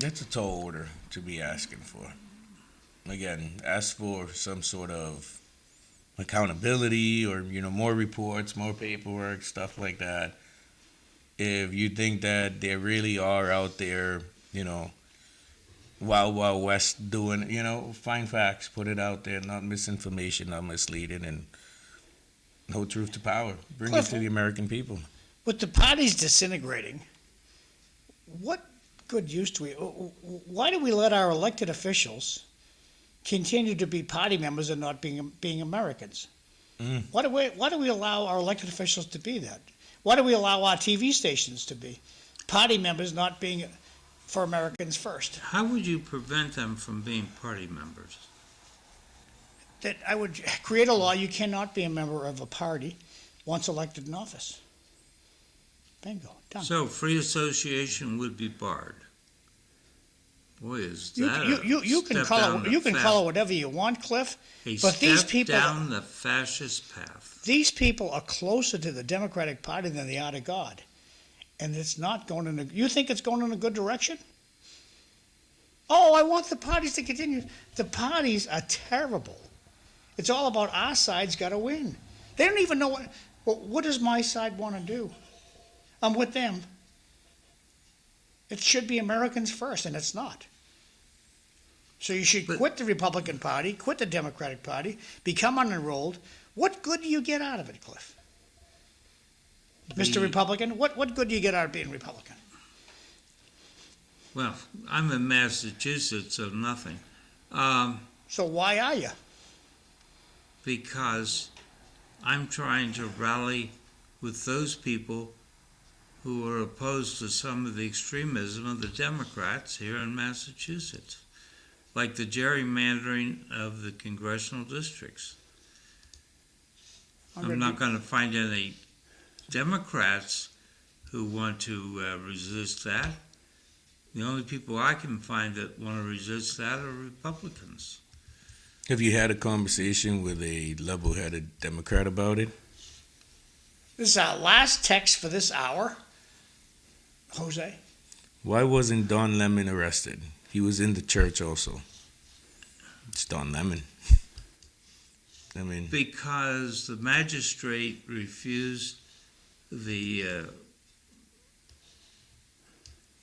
That's a tall order to be asking for. Again, ask for some sort of accountability or, more reports, more paperwork, stuff like that. If you think that they really are out there, wild, wild west doing, find facts, put it out there, not misinformation, not misleading, and hold truth to power. Bring it Cliff, to the American people. with the parties disintegrating, what good use do we? Why do we let our elected officials continue to be party members and not being Americans? Mm. Why do we allow our elected officials to be that? Why do we allow our TV stations to be party members, not being for Americans first? How would you prevent them from being party members? That I would create a law: you cannot be a member of a party once elected in office. Bingo, done. So free association would be barred. Boy, is You, that you can call it whatever you want, Cliff. But these people down the fascist path. These people are closer to the Democratic Party than they are to God, and it's not going in a. You think it's going in a good direction? Oh, I want the parties to continue. The parties are terrible. It's all about our side's got to win. They don't even know what does my side want to do. I'm with them. It should be Americans first, and it's not. So you should quit the Republican Party, quit the Democratic Party, become unenrolled. What good do you get out of it, Cliff? Mr. Republican, what good do you get out of being Republican? Well, I'm in Massachusetts, so nothing. So why are you? Because I'm trying to rally with those people who are opposed to some of the extremism of the Democrats here in Massachusetts, like the gerrymandering of the congressional districts. I'm not going to find any Democrats who want to resist that. The only people I can find that want to resist that are Republicans. Have you had a conversation with a level-headed Democrat about it? This is our last text for this hour. Jose? Why wasn't Don Lemon arrested? He was in the church also. It's Don Lemon. I mean, because the magistrate refused the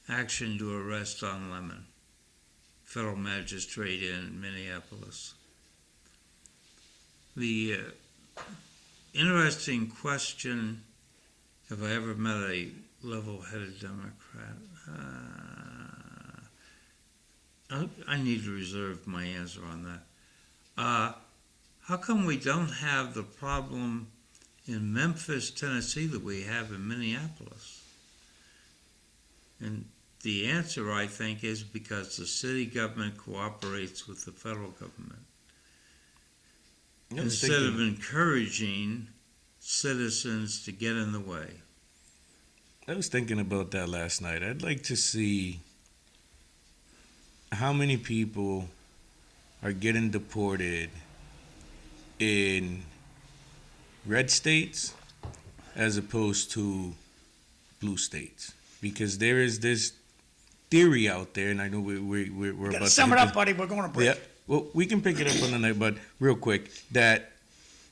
action to arrest Don Lemon, federal magistrate in Minneapolis. The interesting question, have I ever met a level-headed Democrat? I need to reserve my answer on that. How come we don't have the problem in Memphis, Tennessee that we have in Minneapolis? And the answer, I think, is because the city government cooperates with the federal government. Instead of encouraging citizens to get in the way. I was thinking about that last night. I'd like to see how many people are getting deported in red states as opposed to blue states, because there is this theory out there, and I know we're about to sum it up, buddy. We're going to break. Yeah, well, we can pick it up on the night, but real quick, that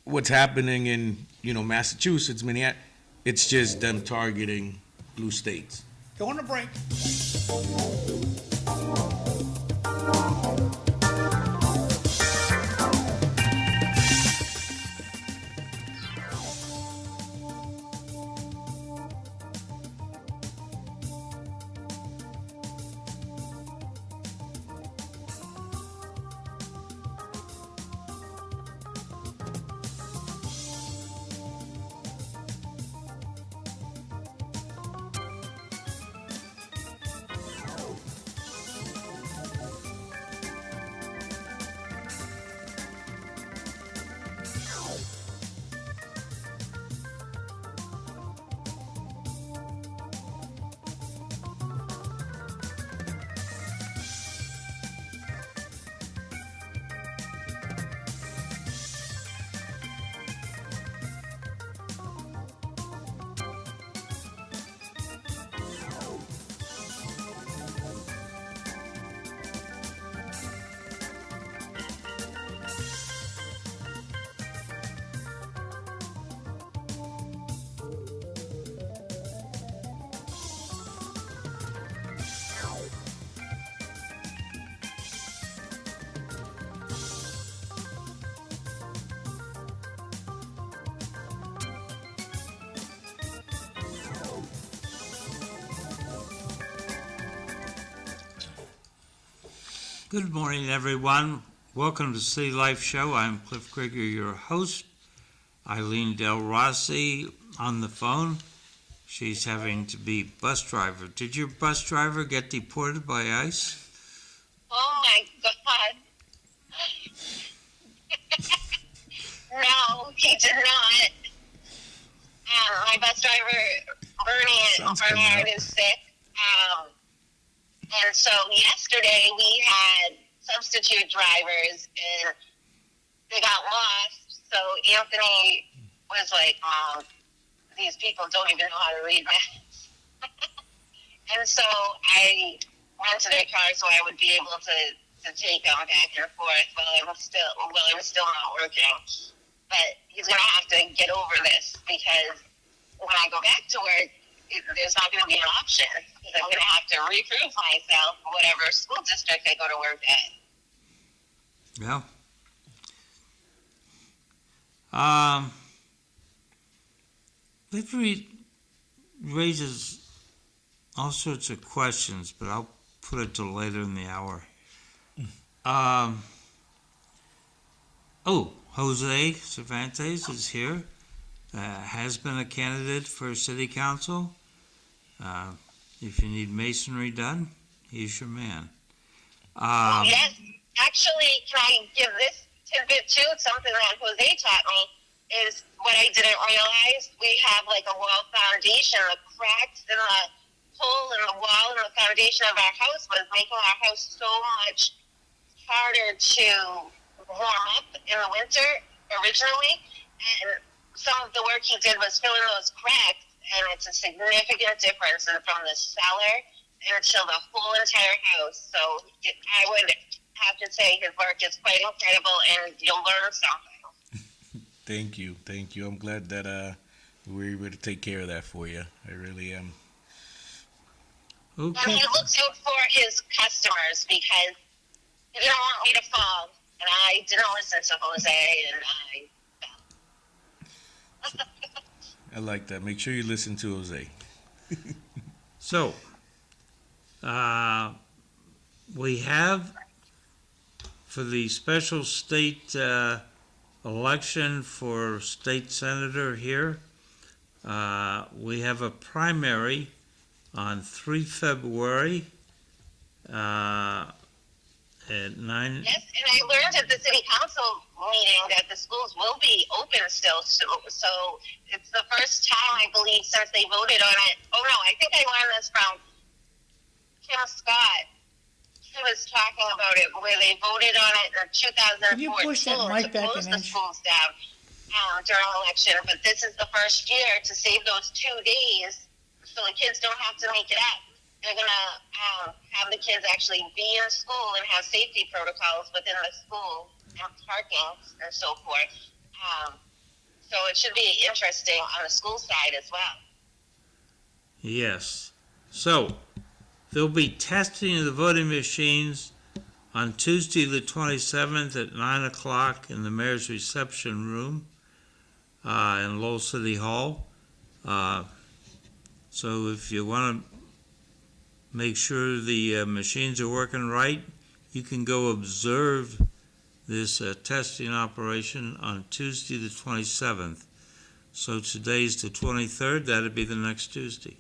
what's happening in Massachusetts, Minneapolis, it's just them targeting blue states. Going to break. Good morning, everyone. Welcome to City Life Show. I'm Cliff Krieger, your host. Eileen Delrossi on the phone. She's having to be bus driver. Did your bus driver get deported by ICE? Oh my God. No, he did not. My bus driver, Bernard, is sick. And so yesterday we had substitute drivers and they got lost. So Anthony was like, these people don't even know how to read maps. And so I rented a car so I would be able to take him back and forth while I was still not working. But he's going to have to get over this because when I go back to work, there's not going to be an option. I'm going to have to reprove myself whatever school district I go to work at. Yeah. It raises all sorts of questions, but I'll put it till later in the hour. Jose Cervantes is here. Has been a candidate for city council. If you need masonry done, he's your man. Yes, actually, can I give this tidbit too? It's something that Jose taught me is what I didn't realize. We have like a wall foundation. The cracks in the hole in the wall and the foundation of our house was making our house so much harder to warm up in the winter originally. And some of the work he did was fill in those cracks, and it's a significant difference from the cellar until the whole entire house. So I would have to say his work is quite incredible, and you'll learn something. Thank you. I'm glad that we were able to take care of that for you. I really am. Okay. And he looks out for his customers because he didn't want me to fall, and I didn't listen to Jose, and I like that. Make sure you listen to Jose. So, we have for the special state election for state senator here, we have a primary on 3 February at 9. yes, and I learned at the city council meeting that the schools will be open still. So it's the first time, I believe, since they voted on it. Oh, no, I think I learned this from Kim Scott. He was talking about it, where they voted on it in 2014 Can you push that mic to back close an the inch? schools down during election. But this is the first year to save those 2 days so the kids don't have to make it up. They're going to have the kids actually be in school and have safety protocols within the school and parking and so forth. So it should be interesting on the school side as well. Yes. So, there'll be testing of the voting machines on Tuesday the 27th at 9 o'clock in the mayor's reception room in Lowell City Hall. So if you want to make sure the machines are working right, you can go observe this testing operation on Tuesday the 27th. So today's the 23rd, that'll be the next Tuesday.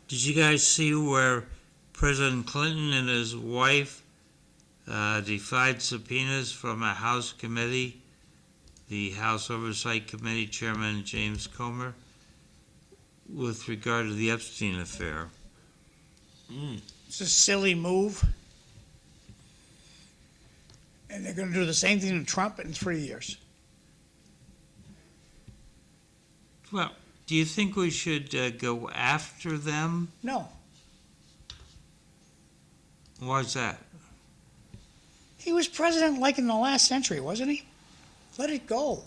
Did you guys see where President Clinton and his wife defied subpoenas from a House committee, the House Oversight Committee Chairman James Comer, with regard to the Epstein affair? It's a silly move. And they're going to do the same thing to Trump in 3 years. Well, do you think we should go after them? No. Why's that? He was president like in the last century, wasn't he? Let it go.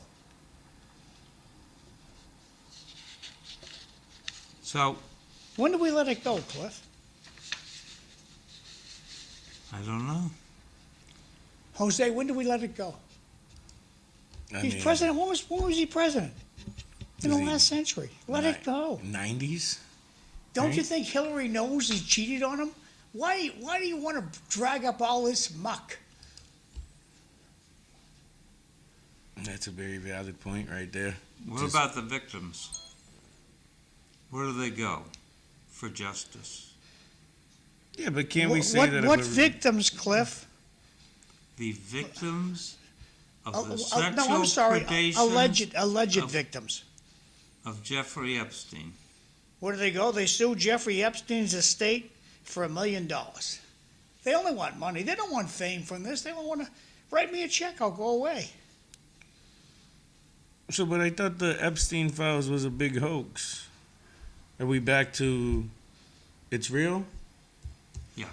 So, When do we let it go, Cliff? I don't know. Jose, when do we let it go? He's president. When was he president? In the Was he last century. Let it go. 90s? Don't you Right. think Hillary knows he cheated on him? Why do you want to drag up all this muck? That's a very valid point right there. What Just- about the victims? Where do they go for justice? Yeah, but can't we say what, that? what if a- victims, Cliff? The victims of the No, sexual I'm sorry. predation Alleged of- victims. of Jeffrey Epstein. Where do they go? They sue Jeffrey Epstein's estate for $1 million. They only want money. They don't want fame from this. They don't want to write me a check. I'll go away. So, but I thought the Epstein files was a big hoax. Are we back to it's real? Yeah.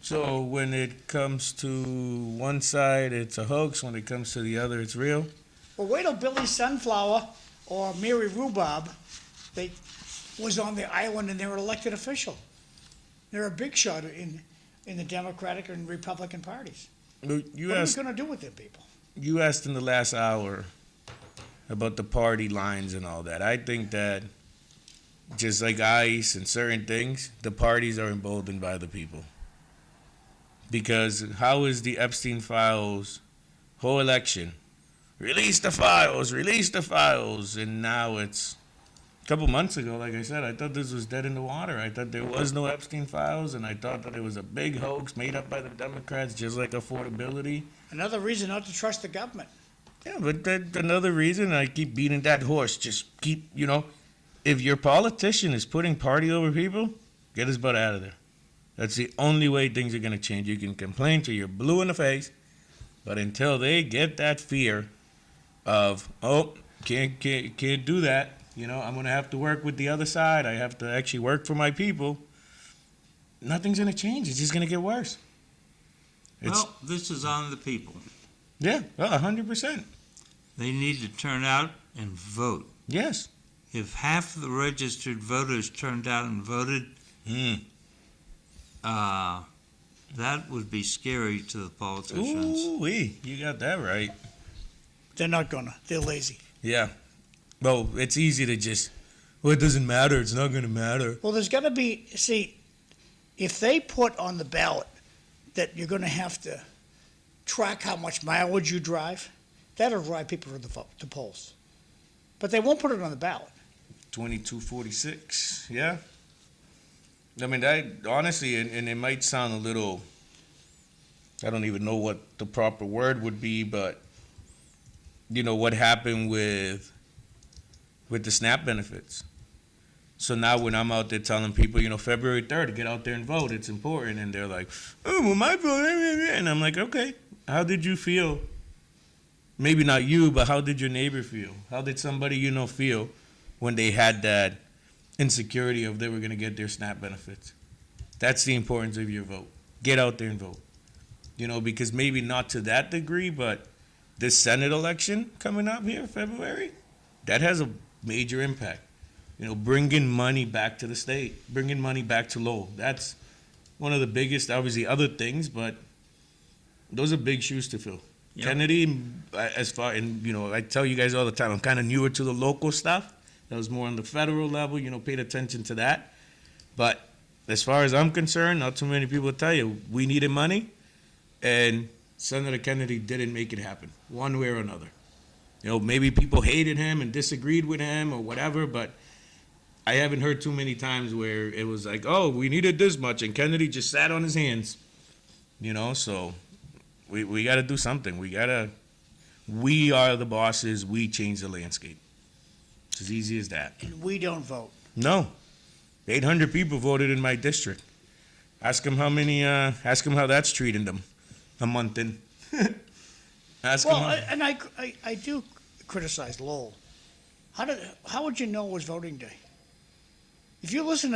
So when it comes to one side, it's a hoax. When it comes to the other, it's real. Well, wait till Billy Sunflower or Mary Rhubarb they was on the island and they're an elected official. They're a big shot in the Democratic and Republican parties. You What are we asked. going to do with them people? You asked in the last hour about the party lines and all that. I think that just like ICE and certain things, the parties are emboldened by the people. Because how is the Epstein files whole election? Release the files, and now it's a couple months ago, like I said, I thought this was dead in the water. I thought there was no Epstein files, and I thought that it was a big hoax made up by the Democrats, just like affordability. Another reason not to trust the government. Yeah, but that's another reason I keep beating that horse. Just keep, if your politician is putting party over people, get his butt out of there. That's the only way things are going to change. You can complain till you're blue in the face, but until they get that fear of, can't do that, I'm going to have to work with the other side. I have to actually work for my people. Nothing's going to change. It's just going to get worse. Well, this is on the people. Yeah, 100%. They need to turn out and vote. Yes. If half of the registered voters turned out and voted, that would be scary to the politicians. Ooh-wee, you got that right. They're not gonna. They're lazy. Yeah. Well, it's easy to just, it doesn't matter. It's not going to matter. Well, there's got to be, if they put on the ballot that you're going to have to track how much mileage you drive, that'll drive people to the polls. But they won't put it on the ballot. 2246, yeah. I mean, that honestly, and it might sound a little, I don't even know what the proper word would be, but what happened with the SNAP benefits. So now when I'm out there telling people, February 3rd, get out there and vote, it's important, and they're like, oh, well, my vote, and I'm like, okay, how did you feel? Maybe not you, but how did your neighbor feel? How did somebody feel when they had that insecurity of they were going to get their SNAP benefits? That's the importance of your vote. Get out there and vote. Because maybe not to that degree, but this Senate election coming up here, February, that has a major impact. Bringing money back to the state, bringing money back to Lowell. That's one of the biggest, obviously, other things, but those are big shoes to fill. Yep. Kennedy, I tell you guys all the time, I'm kind of newer to the local stuff. That was more on the federal level, paid attention to that. But as far as I'm concerned, not too many people tell you, we needed money, and Senator Kennedy didn't make it happen, one way or another. Maybe people hated him and disagreed with him or whatever, but I haven't heard too many times where it was like, oh, we needed this much, and Kennedy just sat on his hands. So we got to do something. We are the bosses. We change the landscape. It's as easy as that. And we don't vote. No. 800 people voted in my district. Ask them how that's treating them a month in. I do criticize Lowell. How would you know it was voting day? If you listen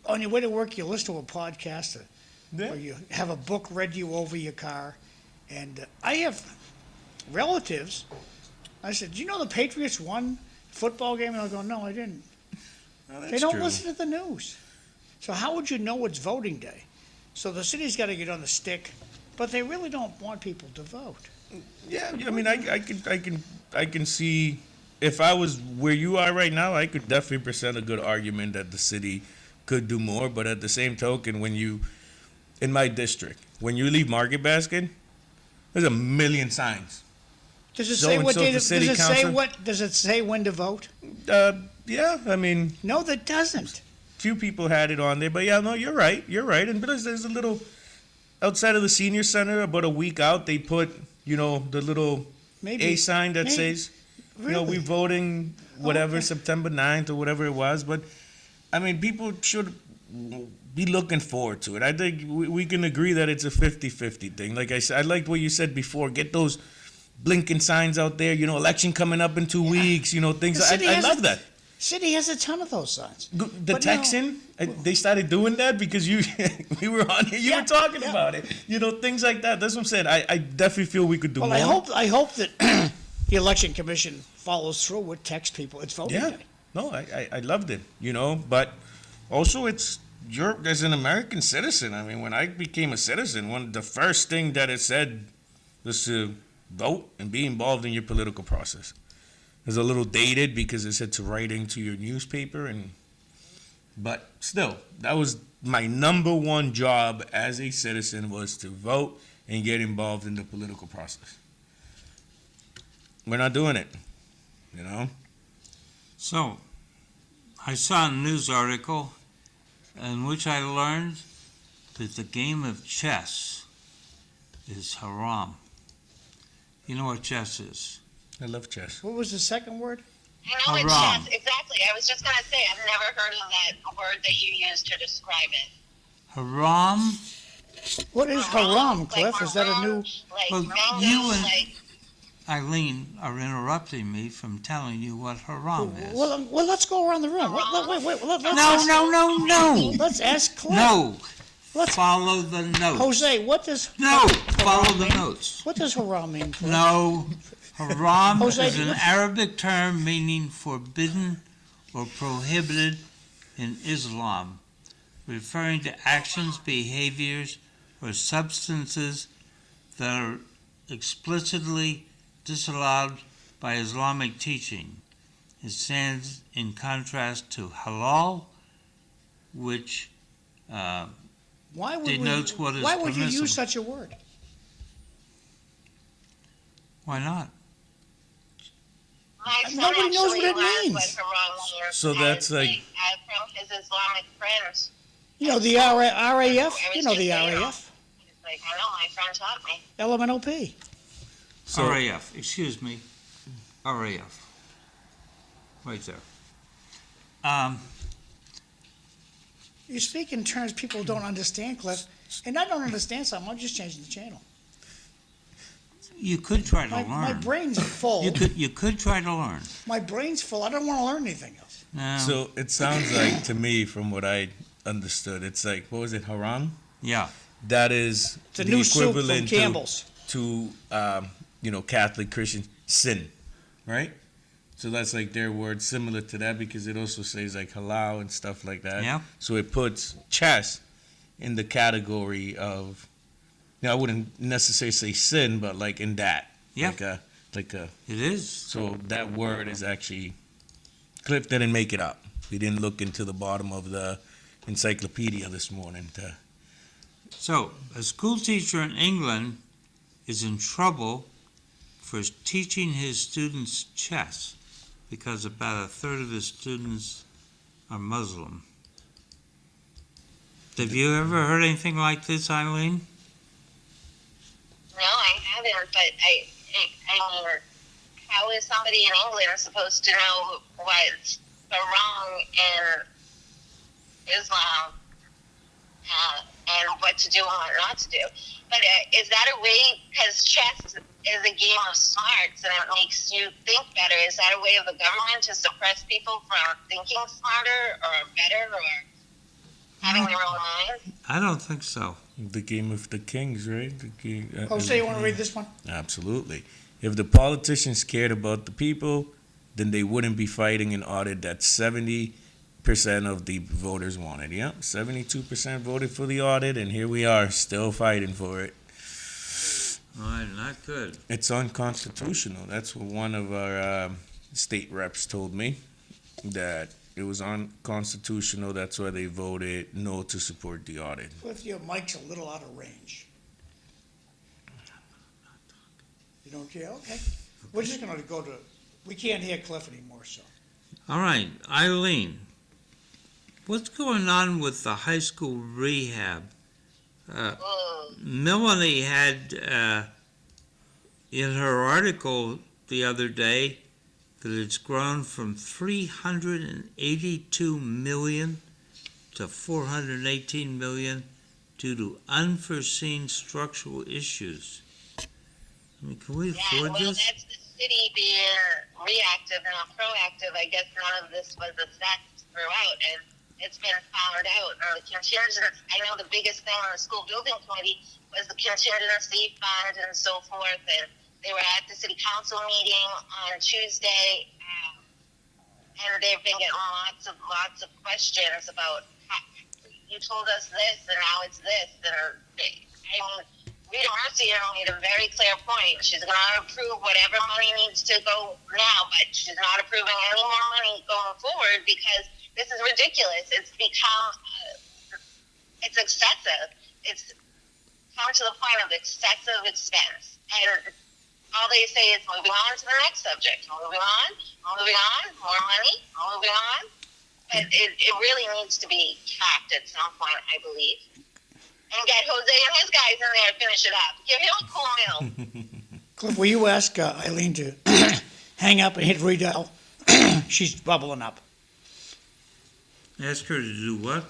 on your way to work, you listen to a podcast or you have a book read to you over your car. And I have relatives. I said, do you know the Patriots won a football game? And I'll go, no, I didn't. They don't listen to the news. So how would you know it's voting day? So the city's got to get on the stick, but they really don't want people to vote. Yeah, I mean, I can see if I was where you are right now, I could definitely present a good argument that the city could do more, but at the same token, in my district, when you leave Market Basket, there's a million signs. Does it So say and what so day? for Does city it say council? what? Does it say when to vote? Yeah, I mean, No, that doesn't. few people had it on there, but yeah, no, you're right, and because there's a little outside of the senior center, about a week out, they put the little Maybe A sign that maybe. says, Really? we voting whatever Okay. September 9th or whatever it was. But I mean, people should be looking forward to it. I think we can agree that it's a 50-50 thing. Like I said, I liked what you said before. Get those blinking signs out there. Election coming up in 2 weeks. Things. The city I has love a- that. City has a ton of those signs. The But no. Texan, they started doing that because we were on here. You Yeah, were talking yeah. about it. Things like that. That's what I'm saying. I definitely feel we could do Well, more. I hope that the election commission follows through with text people. It's voting Yeah. day. No, I loved it. But also it's as an American citizen. I mean, when I became a citizen, the first thing that it said was to vote and be involved in your political process. It was a little dated because it said to write into your newspaper, but still, that was my number one job as a citizen, was to vote and get involved in the political process. We're not doing it, So, I saw a news article in which I learned that the game of chess is haram. You know what chess is? I love chess. What was the second word? I know it's Haram. chess. Exactly. I was just going to say, I've never heard of that word that you used to describe it. Haram? What is haram, Like Cliff? Is that a new? Like Well, mango, you and- like, Eileen are interrupting me from telling you what haram is. Well, let's go around the room. Wait. Let's No. Let's ask Cliff. No. Let's- Follow the notes. Jose, what does No. Follow haram the mean? notes. What does haram mean? Cliff? No. Haram Jose, is an let's- Arabic term meaning forbidden or prohibited in Islam, referring to actions, behaviors, or substances that are explicitly disallowed by Islamic teaching. It stands in contrast to halal, which Why would denotes what is Why would you permissible. use such a word? why not? my son Nobody knows what actually it learned means. what haram means So that's like- from his Islamic friends. The RAF. I was The just saying, RAF. He's like, I know, my friend taught me. LMNOP. So- RAF, excuse me, RAF. Right there. You speak in terms people don't understand, Cliff. And I don't understand something. I'm just changing the channel. You could try to learn. My brain's full. You could try to learn. My brain's full. I don't want to learn anything else. No. So it sounds like, to me, from what I understood, it's like, what was it, haram? Yeah. That is It's a the new soup from equivalent Campbell's. to Catholic Christian sin, right? So that's like their word similar to that, because it also says like halal and stuff like that. Yeah. So it puts chess in the category of, I wouldn't necessarily say sin, but like in that. Yeah. Like a. It is. So that word is actually, Cliff didn't make it up. We didn't look into the bottom of the encyclopedia this morning. So, a school teacher in England is in trouble for teaching his students chess because about a third of his students are Muslim. Have you ever heard anything like this, Eileen? No, I haven't, but I mean, how is somebody in England supposed to know what's wrong in Islam and what to do and what not to do? But is that a way, because chess is a game of smarts and it makes you think better, is that a way of the government to suppress people from thinking smarter or better or having their own minds? I don't think so. The game of the kings, right? Jose, you want to read this one? Absolutely. If the politicians cared about the people, then they wouldn't be fighting an audit that 70% of the voters wanted. Yep, 72% voted for the audit, and here we are, still fighting for it. All right, not good. It's unconstitutional. That's what one of our state reps told me, that It was unconstitutional. That's why they voted no to support the audit. Cliff, your mic's a little out of range. You don't care? Okay. We're just gonna go to, we can't hear Cliff anymore, so. All right, Eileen, what's going on with the high school rehab? Melanie had in her article the other day that it's grown from 382 million to 418 million due to unforeseen structural issues. I mean, can we afford this? That's the city being reactive and not proactive. I guess none of this was assessed throughout, and it's been found out. The contingency, I know the biggest thing on the school building committee was the contingency fund and so forth, and they were at the city council meeting on Tuesday, and they've been getting lots of questions about, you told us this, and now it's this, and Rita Mercier made a very clear point. She's going to approve whatever money needs to go now, but she's not approving any more money going forward because this is ridiculous. It's become, it's excessive. It's come to the point of excessive expense. And all they say is moving on to the next subject. Moving on, more money, moving on. But it really needs to be capped at some point, I believe. And get Jose and his guys in there to finish it up. Give him a cool meal. Cliff, will you ask Eileen to hang up and hit redial? She's bubbling up. Ask her to do what?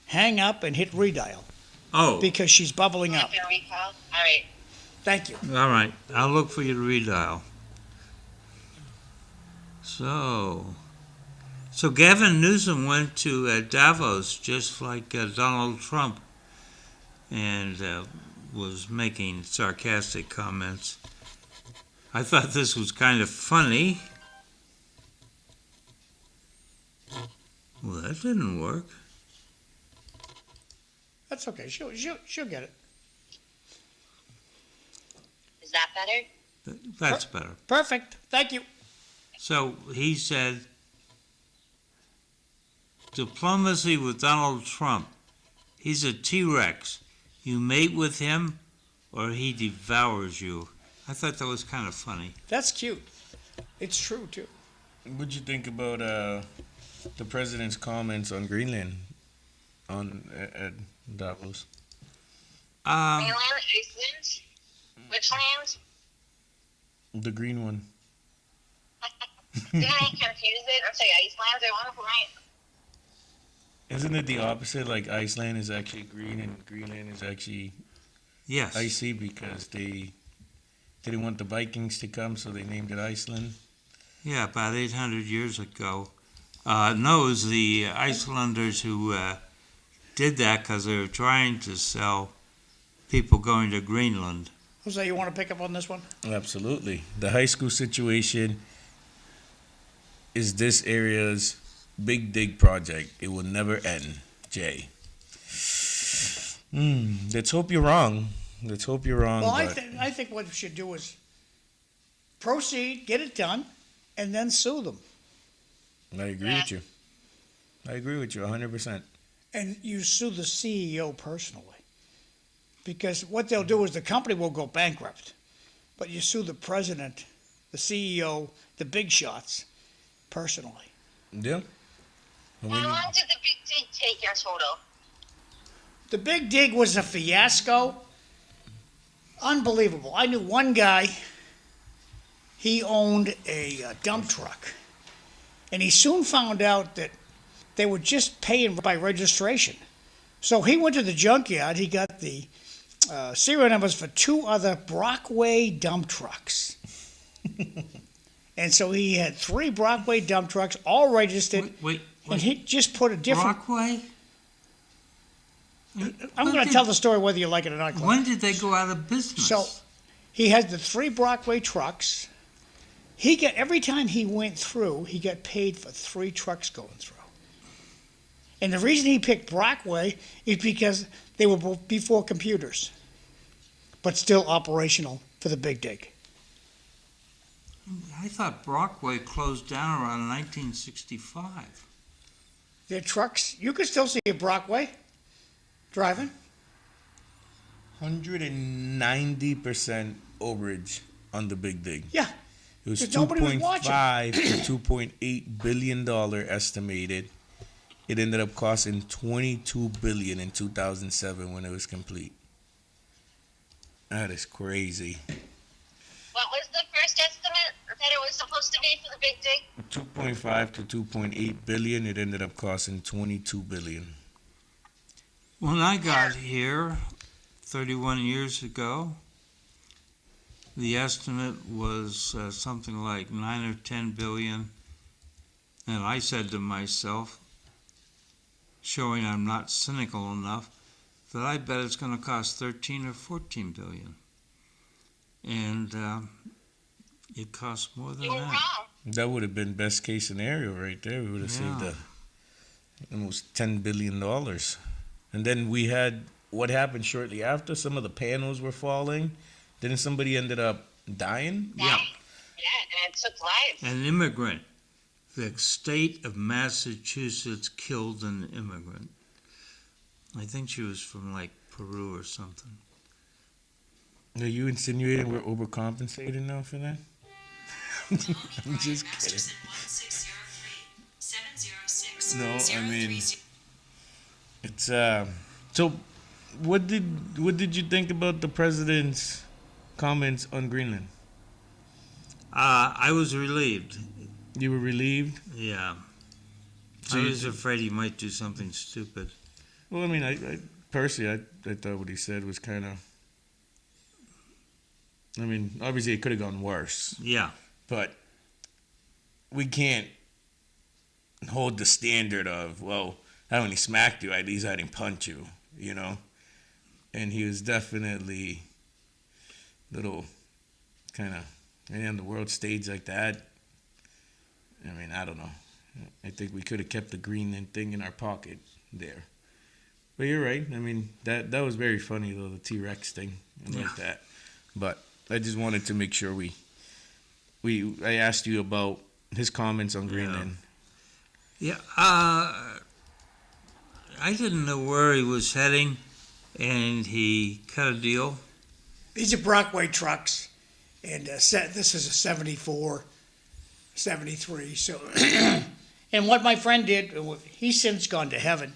Hang up and hit redial Oh, because she's bubbling up. Can recall? All right. Thank you. all right. I'll look for you to redial. So Gavin Newsom went to Davos just like Donald Trump and was making sarcastic comments. I thought this was kind of funny. Well, that didn't work. That's okay. She'll get it. Is that better? That's better. Perfect. Thank you. So he said, diplomacy with Donald Trump. He's a T-Rex. You mate with him or he devours you. I thought that was kind of funny. That's cute. It's true, too. What'd you think about the president's comments on Greenland at Davos? Greenland, Iceland? Which land? The green one. Didn't I confuse it or say Iceland? I want to right. Isn't it the opposite? Like Iceland is actually green and Greenland is actually Yes. icy because they didn't want the Vikings to come, so they named it Iceland. Yeah, about 800 years ago. No, it was the Icelanders who did that because they were trying to sell people going to Greenland. Jose, you want to pick up on this one? Absolutely. The high school situation is this area's big dig project. It will never end, Jay. Let's hope you're wrong. Well, I but think what we should do is proceed, get it done, and then sue them. I agree with you. I agree with you 100%. And you sue the CEO personally. Because what they'll do is the company will go bankrupt. But you sue the president, the CEO, the big shots personally. Yeah. How long did the big dig take in total? The big dig was a fiasco. Unbelievable. I knew one guy, he owned a dump truck. And he soon found out that they were just paying by registration. So he went to the junkyard. He got the serial numbers for two other Brockway dump trucks. And so he had 3 Brockway dump trucks, all registered. Wait. And he just put a different... Brockway? I'm going to tell the story whether you like it or not, Clint. When did they go out of business? So he had the 3 Brockway trucks. Every time he went through, he got paid for 3 trucks going through. And the reason he picked Brockway is because they were before computers, but still operational for the big dig. I thought Brockway closed down around 1965. Their trucks, you could still see a Brockway driving. 190% overage on the Big Dig. Yeah. It was 'Cause nobody was watching. 2.5 to 2.8 billion dollar estimated. It ended up costing 22 billion in 2007 when it was complete. That is crazy. What was the first estimate that it was supposed to be for the Big Dig? 2.5 to 2.8 billion. It ended up costing 22 billion. When I got here 31 years ago, the estimate was something like 9 or 10 billion. And I said to myself, showing I'm not cynical enough, that I bet it's going to cost 13 or 14 billion. And it cost more than You were that. wrong. That would have been best case scenario right there. We would have saved almost $10 billion. And then we had, what happened shortly after? Some of the panels were falling. Didn't somebody ended up dying? Yeah. Yeah, and it took lives. An immigrant. The state of Massachusetts killed an immigrant. I think she was from like Peru or something. Are you insinuating we're overcompensating now for that? I'm just kidding. No, I mean, it's so what did you think about the president's comments on Greenland? I was relieved. You were relieved? Yeah. So I you- was afraid he might do something stupid. Well, I mean, I personally, I thought what he said was kind of. I mean, obviously it could have gone worse, Yeah. but we can't hold the standard of, well, I only smacked you, at least I didn't punch you, you know? And he was definitely little kind of, on the world stage like that. I mean, I don't know. I think we could have kept the Greenland thing in our pocket there. But you're right. I mean, that was very funny, though, the T-Rex thing and like that. But I just wanted to make sure I asked you about his comments on Greenland. Yeah. I didn't know where he was heading, and he cut a deal. These are Brockway trucks, and this is a 74, 73. So, and what my friend did, he's since gone to heaven,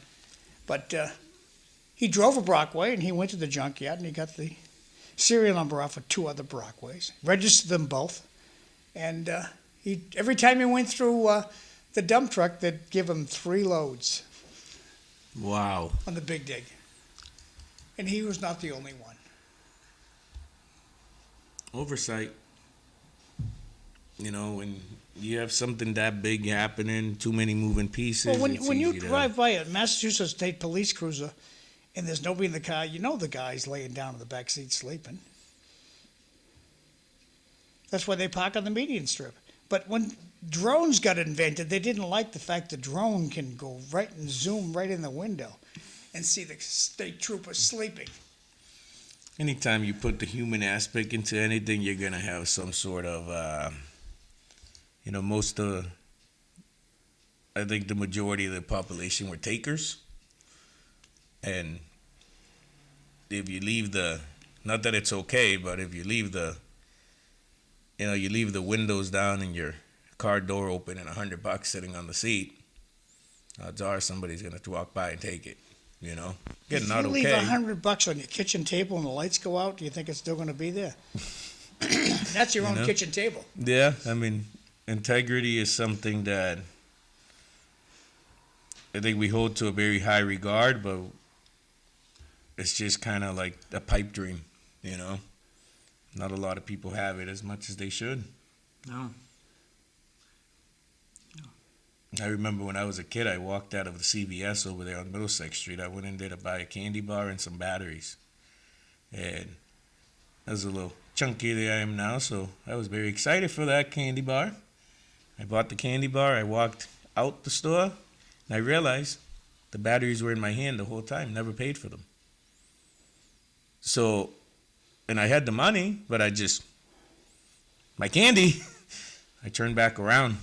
but he drove a Brockway and he went to the junkyard and he got the serial number off of 2 other Brockways, registered them both, and he every time he went through the dump truck, they'd give him 3 loads Wow. on the Big Dig, and he was not the only one. Oversight. You know, when you have something that big happening, too many moving pieces. Well, when it's you easy to- drive by a Massachusetts State Police cruiser and there's nobody in the car, you know the guy's laying down in the back seat sleeping. That's why they park on the median strip. But when drones got invented, they didn't like the fact the drone can go right and zoom right in the window and see the state trooper sleeping. Anytime you put the human aspect into anything, you're going to have some sort of, I think the majority of the population were takers. And if you leave not that it's okay, but if you leave you leave the windows down and your car door open and $100 sitting on the seat, odds are somebody's going to walk by and take it, you know? Getting If not you leave okay. $100 on your kitchen table and the lights go out, do you think it's still going to be there? That's your own know? kitchen table. Yeah, I mean, integrity is something that I think we hold to a very high regard, but it's just kind of like a pipe dream, you know? Not a lot of people have it as much as they should. No. I remember when I was a kid, I walked out of the CVS over there on Middlesex Street. I went in there to buy a candy bar and some batteries. And I was a little chunkier than I am now, so I was very excited for that candy bar. I bought the candy bar, I walked out the store, and I realized the batteries were in my hand the whole time, never paid for them. So, and I had the money, but my candy, I turned back around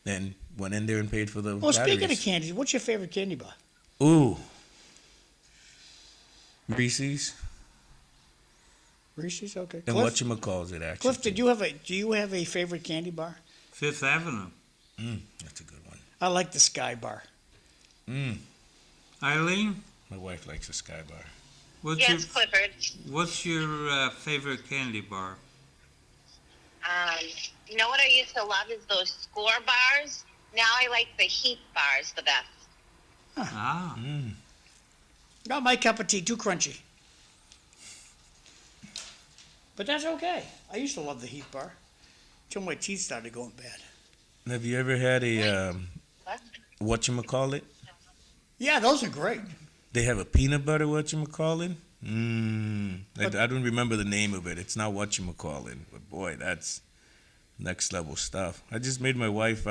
and went in there and paid for the Well, speaking of batteries. candy, what's your favorite candy bar? Ooh. Reese's. Reese's, okay. And Cliff, whatchamacallit it, actually. Cliff, do you have a favorite candy bar? Fifth Avenue. That's a good one. I like the Sky Bar. Eileen, My wife likes a Sky Bar. Yes, Clifford. what's your favorite candy bar? You know what I used to love is those score bars. Now I like the Heat bars the best. Ah, Not my cup of tea, too crunchy. But that's okay. I used to love the Heat Bar until my teeth started going bad. Have you ever had a, What? whatchamacallit? Yeah, those are great. They have a peanut butter whatchamacallit? I don't remember the name of it. It's not whatchamacallit. But boy, that's next level stuff. I just made my wife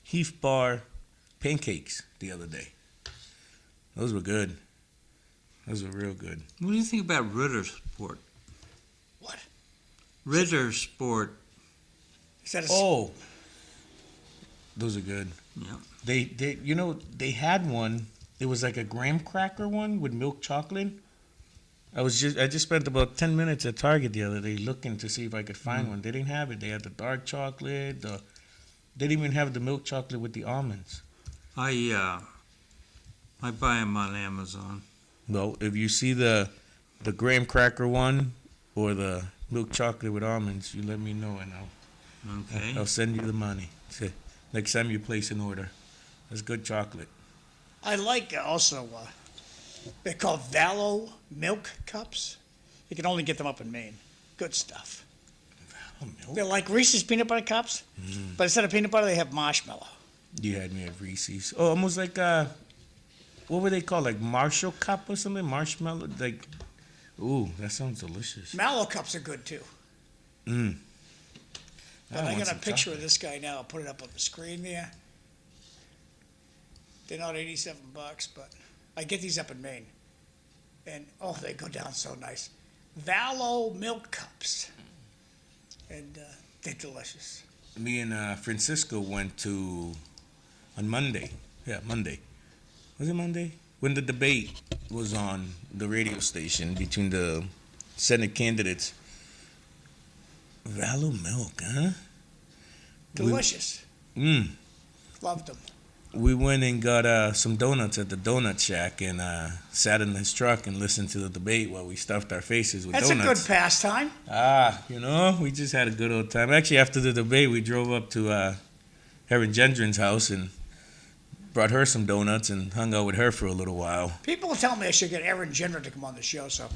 Heath Bar pancakes the other day. Those were good. Those were real good. what do you think about Ritter Sport? What? Ritter Sport. Is that a Oh, those are good. Yeah. They had one. It was like a graham cracker one with milk chocolate. I just spent about 10 minutes at Target the other day looking to see if I could find one. They didn't have it. They had the dark chocolate. They didn't even have the milk chocolate with the almonds. I buy them on Amazon. Well, if you see the graham cracker one or the milk chocolate with almonds, you let me know and Okay. I'll send you the money. Next time you place an order. That's good chocolate. I like also, they're called Valo milk cups. You can only get them up in Maine. Good stuff. They're like Reese's peanut butter cups, but instead of peanut butter, they have marshmallow. You had me at Reese's. Oh, almost like what were they called? Like Marshall cup or something? Marshmallow? Like, ooh, that sounds delicious. Mallow cups are good too. But I got a picture of this guy now. I'll put it up on the screen there. They're not $87, but I get these up in Maine. And, oh, they go down so nice. Valo milk cups. And they're delicious. Me and Francisco went on Monday. Yeah, Monday. Was it Monday? When the debate was on the radio station between the Senate candidates. Valo milk, huh? Delicious. Loved them. We went and got some donuts at the donut shack and sat in his truck and listened to the debate while we stuffed our faces with That's donuts. a good pastime. We just had a good old time. Actually, after the debate, we drove up to Erin Gendron's house and brought her some donuts and hung out with her for a little while. People tell me I should get Erin Gendron to come on the show, so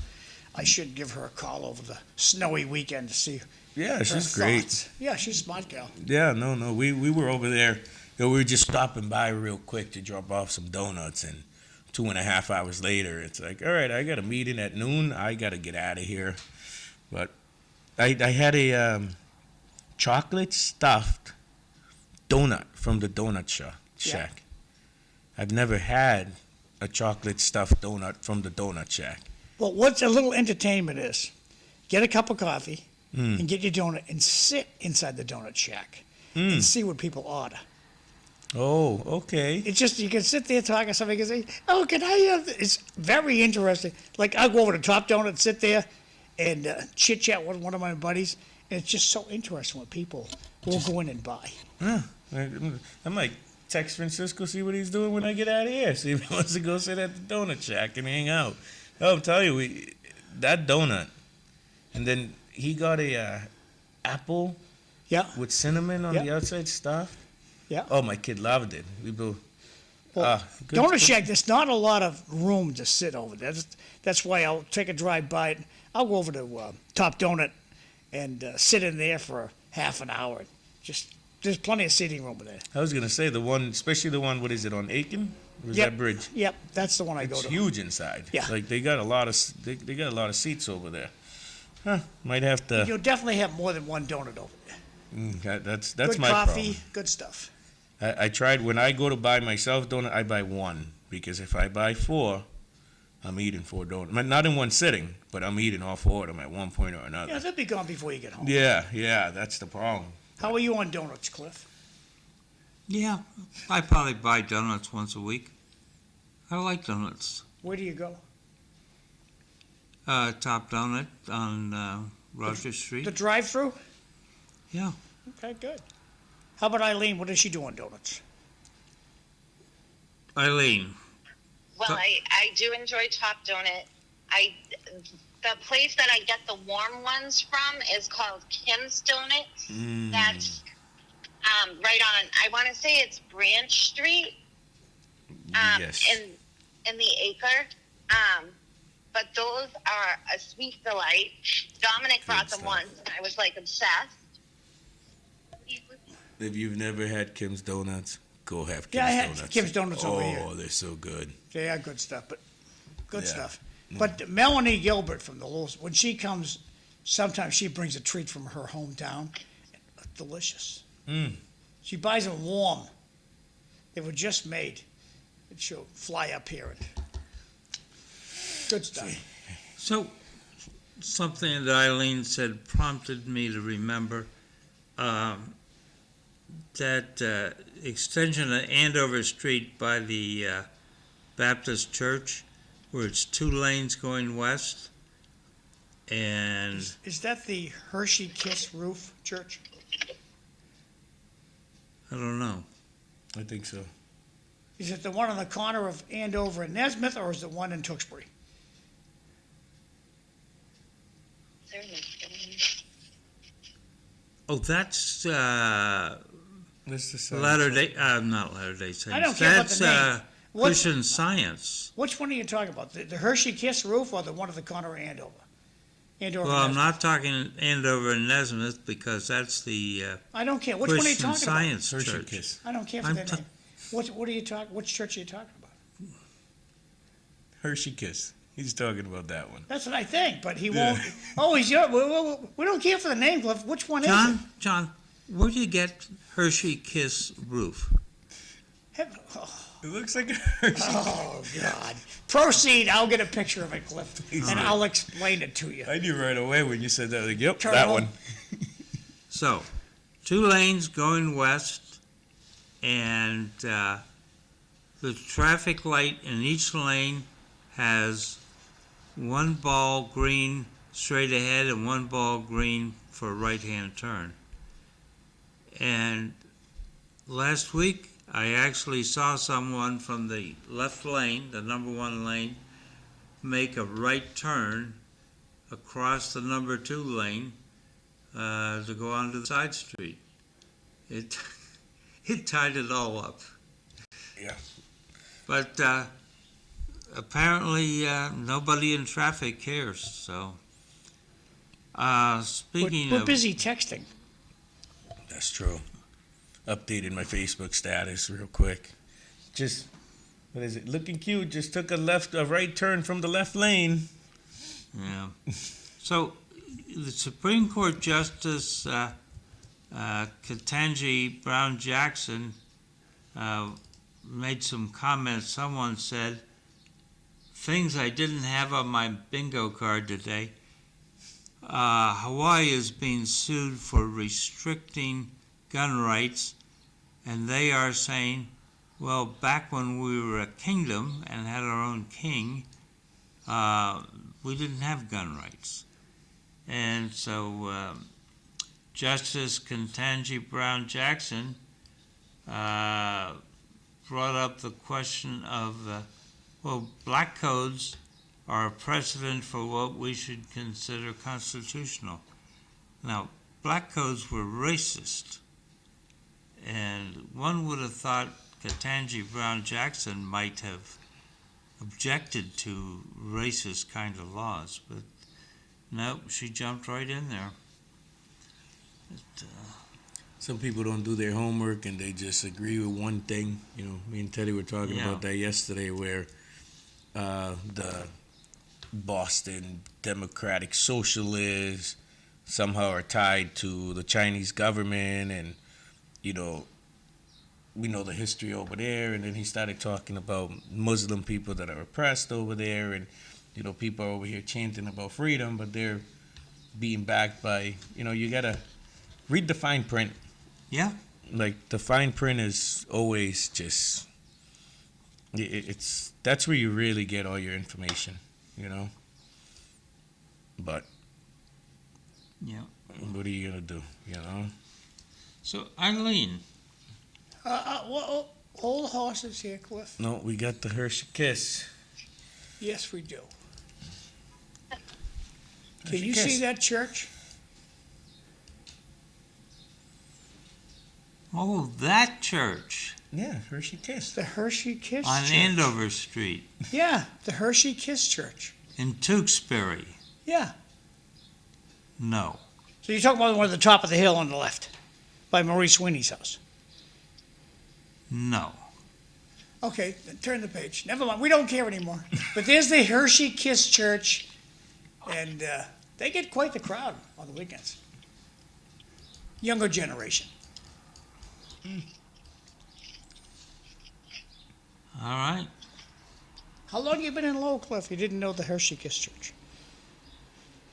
I should give her a call over the snowy weekend to see Yeah, her she's great. thoughts. Yeah, she's a smart gal. Yeah, no. We were over there. We were just stopping by real quick to drop off some donuts, and 2.5 hours later, it's like, all right, I got a meeting at noon. I got to get out of here. But I had a chocolate stuffed donut from the donut shack. I've never had a chocolate stuffed donut from the donut shack. Well, what's a little entertainment is, get a cup of coffee and get your donut and sit inside the donut shack and see what people order. Oh, okay. It's just, you can sit there talking to somebody and say, oh, can I have this? It's very interesting. Like, I'll go over to Top Donut, sit there, and chit-chat with one of my buddies, and it's just so interesting what people will go in and buy. I might text Francisco, see what he's doing when I get out of here. See if he wants to go sit at the donut shack and hang out. Oh, I'm telling you, that donut. And then he got a apple Yeah, with cinnamon on Yeah. the outside stuff. yeah. Oh, my kid loved it. We both. Well, good Donut stuff. Shack, there's not a lot of room to sit over there. That's why I'll take a drive by it. I'll go over to Top Donut and sit in there for half an hour. Just, there's plenty of seating room there. I was gonna say the one, especially the one. What is it on Aiken? Or is Yep. that bridge? Yep, that's the one I go It's to. huge inside. Yeah. Like they got a lot of they got a lot of seats over there. Huh? Might have to. You'll definitely have more than one donut over there. That's Good my coffee, problem. good stuff. I tried when I go to buy myself donut, I buy one because if I buy four, I'm eating 4 donuts. Not in one sitting, but I'm eating all 4 of them at one point or another. Yeah, they'll be gone before you get home. Yeah, that's the problem. How are you on donuts, Cliff? Yeah, I probably buy donuts once a week. I like donuts. Where do you go? Top Donut on Roger Street. The drive-through? Yeah. Okay, good. How about Eileen? What does she do on donuts? Eileen. Well, So- I do enjoy Top Donut. The place that I get the warm ones from is called Kim's Donuts. That's right on, I want to say it's Branch Street. Yes. In the Acre. But those are a sweet delight. Dominic brought them stuff. once, and I was like obsessed. If you've never had Kim's Donuts, go have Kim's Yeah, I had Donuts. Kim's Donuts over here. Oh, they're so good. They are good stuff, but good Yeah. stuff. But Melanie Gilbert from the Lowell, when she comes, sometimes she brings a treat from her hometown. Delicious. She buys them warm. They were just made. She'll fly up here and good stuff. So, something that Eileen said prompted me to remember that extension of Andover Street by the Baptist Church, where it's 2 lanes going west, and Is that the Hershey Kiss Roof Church? I don't know. I think so. Is it the one on the corner of Andover and Nesmith, or is it one in Tewksbury? Oh, that's That's the Latter-day, not Latter-day Saints. I don't care about That's the name. What's- Christian Science. Which one are you talking about? The Hershey Kiss Roof or the one at the corner of Andover? Andover. Well, I'm Nesmith. not talking Andover and Nesmith because that's the I don't care. Which one are you Christian talking Science Hershey Church. Kiss. about? I don't care for I'm their ta- name. What are you talking? Which church are you talking about? Hershey Kiss. He's talking about that one. That's what I think, but he Yeah. won't. Oh, he's your. We don't care for the name, Cliff. Which one is it? John, where do you get Hershey Kiss roof? It looks like a Hershey. Oh God! Proceed. I'll get a picture of it, Cliff, and I'll explain it to you. I knew right away when you said that. Like, yep, Turn that on. one. So, 2 lanes going west, and the traffic light in each lane has 1 ball green straight ahead and 1 ball green for a right-hand turn. And last week, I actually saw someone from the left lane, the number 1 lane, make a right turn across the number 2 lane to go onto the side street. It tied it all up. Yeah. But apparently nobody in traffic cares. So speaking We're of busy texting. That's true. Updated my Facebook status real quick. Just, what is it? Looking cute. Just took a right turn from the left lane. Yeah. So, the Supreme Court Justice Ketanji Brown Jackson made some comments. Someone said, things I didn't have on my bingo card today. Hawaii is being sued for restricting gun rights, and they are saying, well, back when we were a kingdom and had our own king, we didn't have gun rights. And so Justice Ketanji Brown Jackson brought up the question of, well, black codes are a precedent for what we should consider constitutional. Now, black codes were racist, and one would have thought Ketanji Brown Jackson might have objected to racist kind of laws, but no, she jumped right in there. Some people don't do their homework and they just agree with one thing. You know, me and Teddy were talking Yeah. about that yesterday, where the Boston Democratic Socialists somehow are tied to the Chinese government, and you know, we know the history over there. And then he started talking about Muslim people that are oppressed over there, and you know, people are over here chanting about freedom, but they're being backed by, you know, you gotta read the fine print. Yeah. Like, the fine print is always just, it's, that's where you really get all your information, you know? But Yeah. what are you gonna do, you know? So, Eileen, Well, hold horses here, Cliff. No, we got the Hershey Kiss. Yes, we do. Can Hershey you Kiss. see that church? oh, that church Yeah, Hershey Kiss. The Hershey Kiss on Church. Andover Street Yeah, the Hershey Kiss Church. in Tewksbury. Yeah. No. So you're talking about the one at the top of the hill on the left, by Maurice Sweeney's house. No. Okay, then turn the page. Never mind, we don't care anymore. But there's the Hershey Kiss Church, and they get quite the crowd on the weekends. Younger generation. All right. How long you been in Lowell, Cliff? You didn't know the Hershey Kiss Church?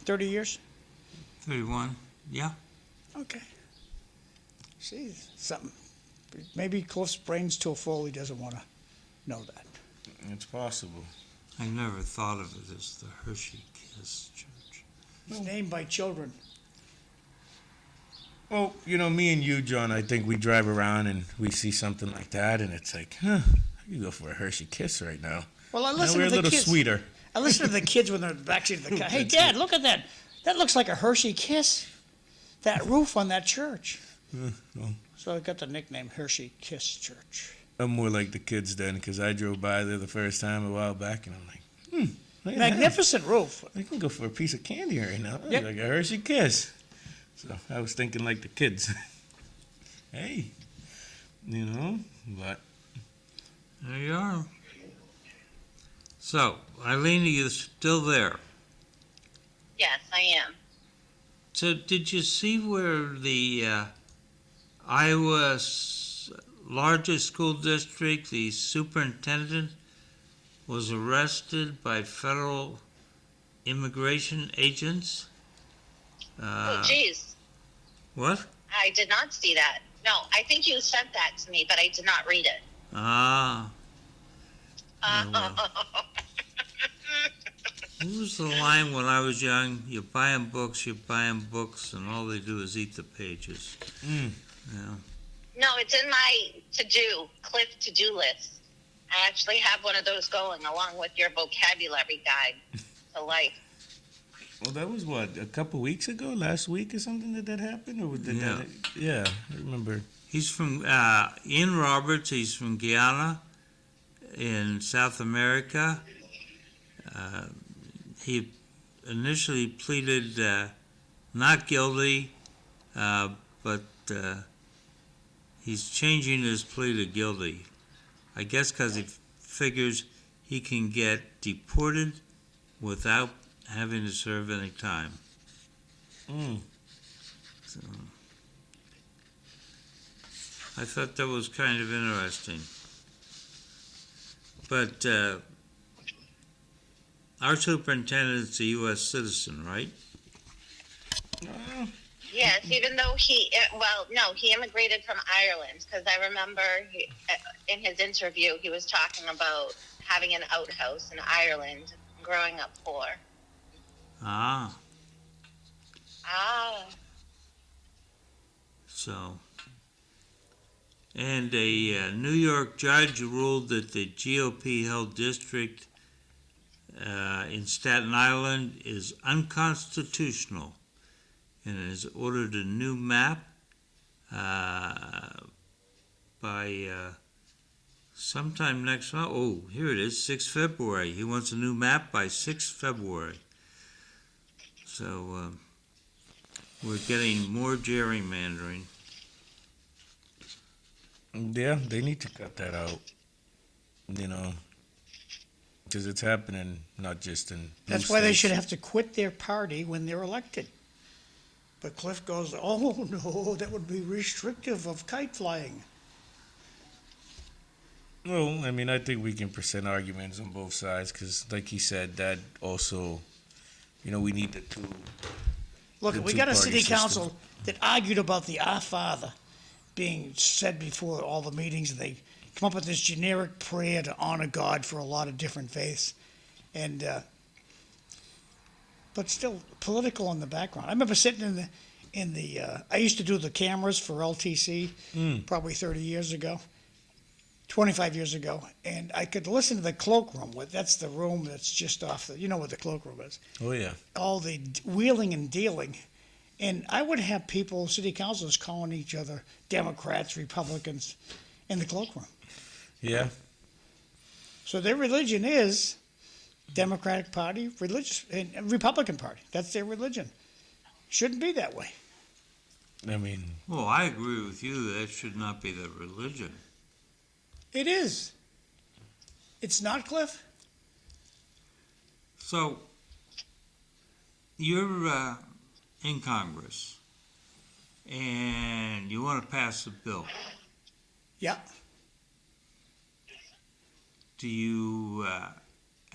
30 years? 31. Yeah. Okay. See, something. Maybe Cliff's brain's too full, he doesn't want to know that. It's possible. I never thought of it as the Hershey Kiss Church. It's named by children. Well, you know, me and you, John, I think we drive around and we see something like that, and it's like, huh, I could go for a Hershey Kiss right now. Well, I Now listen we're a to the little kids. sweeter. I listen to the kids when they're in the backseat of the car. Hey, Dad, look at that. That looks like a Hershey Kiss. That roof on that church. Well, So I got the nickname Hershey Kiss Church. I'm more like the kids then, because I drove by there the first time a while back, and I'm like, look at that. Magnificent roof. I can go for a piece of candy right now. Yep. Like a Hershey Kiss. So I was thinking like the kids. Hey, you know, but There you are. So, Eileen, are you still there? Yes, I am. So, did you see where the Iowa's largest school district, the superintendent, was arrested by federal immigration agents? Oh, geez. What? I did not see that. No, I think you sent that to me, but I did not read it. Ah. Oh, well. What was the line when I was young? You buy 'em books, and all they do is eat the pages. Yeah. No, it's in my Cliff to-do list. I actually have one of those going along with your vocabulary guide to life. well, that was what, a couple weeks ago, last week or something that happened, or did Yeah. that? Yeah, I remember. He's from Ian Roberts. He's from Guyana in South America. He initially pleaded not guilty, but he's changing his plea to guilty. I guess because he figures he can get deported without having to serve any time. So, I thought that was kind of interesting. But our superintendent's a U.S. citizen, right? Yes, even though he immigrated from Ireland, because I remember in his interview he was talking about having an outhouse in Ireland, growing up poor. Ah, Ah, so. And a New York judge ruled that the GOP-held district in Staten Island is unconstitutional and has ordered a new map by sometime next month. Oh, here it is, 6 February. He wants a new map by 6 February. So we're getting more gerrymandering. Yeah, they need to cut that out, you know, because it's happening not just in blue That's why they states. should have to quit their party when they're elected. But Cliff goes, oh no, that would be restrictive of kite flying. Well, I mean, I think we can present arguments on both sides because, like he said, that also, you know, we need the two. Look, The we got a two-party city system. council that argued about the Our Father being said before all the meetings, and they come up with this generic prayer to honor God for a lot of different faiths, and but still political in the background. I remember sitting in the I used to do the cameras for LTC probably 30 years ago, 25 years ago, and I could listen to the cloakroom. That's the room that's just off the, you know what the cloakroom is. Oh yeah. All the wheeling and dealing. And I would have people, city councilors, calling each other Democrats, Republicans, in the cloakroom. Yeah. So their religion is Democratic Party, religious, and Republican Party. That's their religion. Shouldn't be that way. I mean, Well, I agree with you. That should not be the religion. It is. It's not, Cliff? So, you're in Congress, and you want to pass a bill. Yeah. Do you